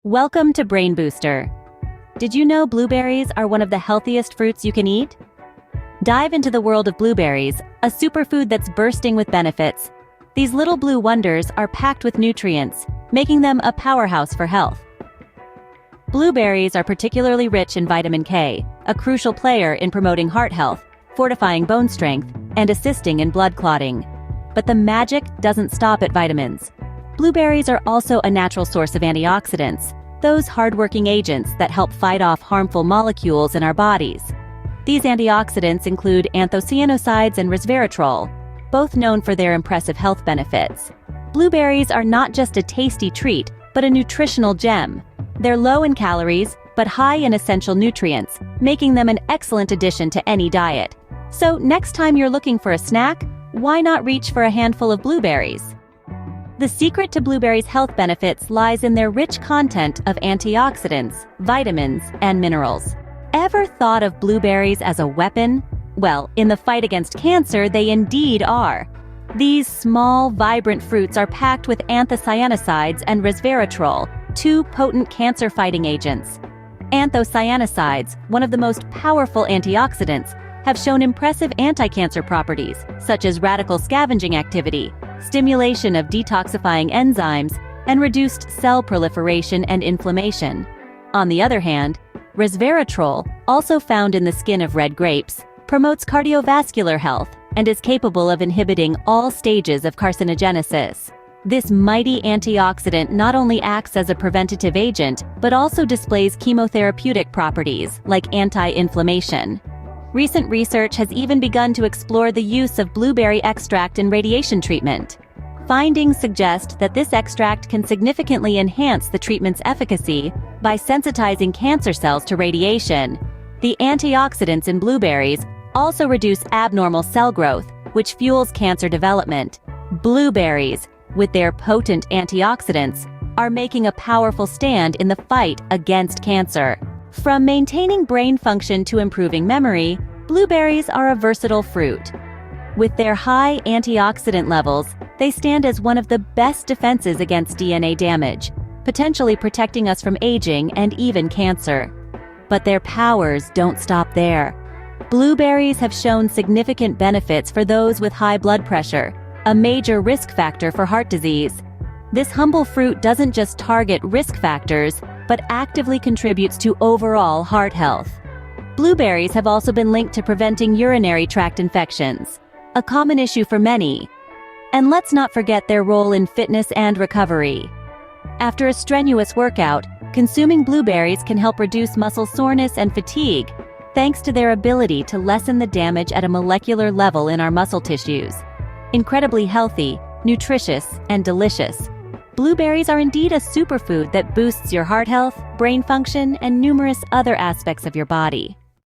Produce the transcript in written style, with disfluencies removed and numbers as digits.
Welcome to Brain Booster. Did you know blueberries are one of the healthiest fruits you can eat? Dive into the world of blueberries, a superfood that's bursting with benefits. These little blue wonders are packed with nutrients, making them a powerhouse for health. Blueberries are particularly rich in vitamin K, a crucial player in promoting heart health, fortifying bone strength, and assisting in blood clotting. But the magic doesn't stop at vitamins. Blueberries are also a natural source of antioxidants, those hard-working agents that help fight off harmful molecules in our bodies. These antioxidants include anthocyanosides and resveratrol, both known for their impressive health benefits. Blueberries are not just a tasty treat, but a nutritional gem. They're low in calories, but high in essential nutrients, making them an excellent addition to any diet. So next time you're looking for a snack, why not reach for a handful of blueberries? The secret to blueberries' health benefits lies in their rich content of antioxidants, vitamins, and minerals. Ever thought of blueberries as a weapon? Well, in the fight against cancer, they indeed are. These small, vibrant fruits are packed with anthocyanosides and resveratrol, two potent cancer-fighting agents. Anthocyanosides, one of the most powerful antioxidants, have shown impressive anti-cancer properties, such as radical scavenging activity, stimulation of detoxifying enzymes, and reduced cell proliferation and inflammation. On the other hand, resveratrol, also found in the skin of red grapes, promotes cardiovascular health and is capable of inhibiting all stages of carcinogenesis. This mighty antioxidant not only acts as a preventative agent, but also displays chemotherapeutic properties like anti-inflammation. Recent research has even begun to explore the use of blueberry extract in radiation treatment. Findings suggest that this extract can significantly enhance the treatment's efficacy by sensitizing cancer cells to radiation. The antioxidants in blueberries also reduce abnormal cell growth, which fuels cancer development. Blueberries, with their potent antioxidants, are making a powerful stand in the fight against cancer. From maintaining brain function to improving memory, blueberries are a versatile fruit. With their high antioxidant levels, they stand as one of the best defenses against DNA damage, potentially protecting us from aging and even cancer. But their powers don't stop there. Blueberries have shown significant benefits for those with high blood pressure, a major risk factor for heart disease. This humble fruit doesn't just target risk factors, but actively contributes to overall heart health. Blueberries have also been linked to preventing urinary tract infections, a common issue for many. And let's not forget their role in fitness and recovery. After a strenuous workout, consuming blueberries can help reduce muscle soreness and fatigue, thanks to their ability to lessen the damage at a molecular level in our muscle tissues. Incredibly healthy, nutritious, and delicious, blueberries are indeed a superfood that boosts your heart health, brain function, and numerous other aspects of your body.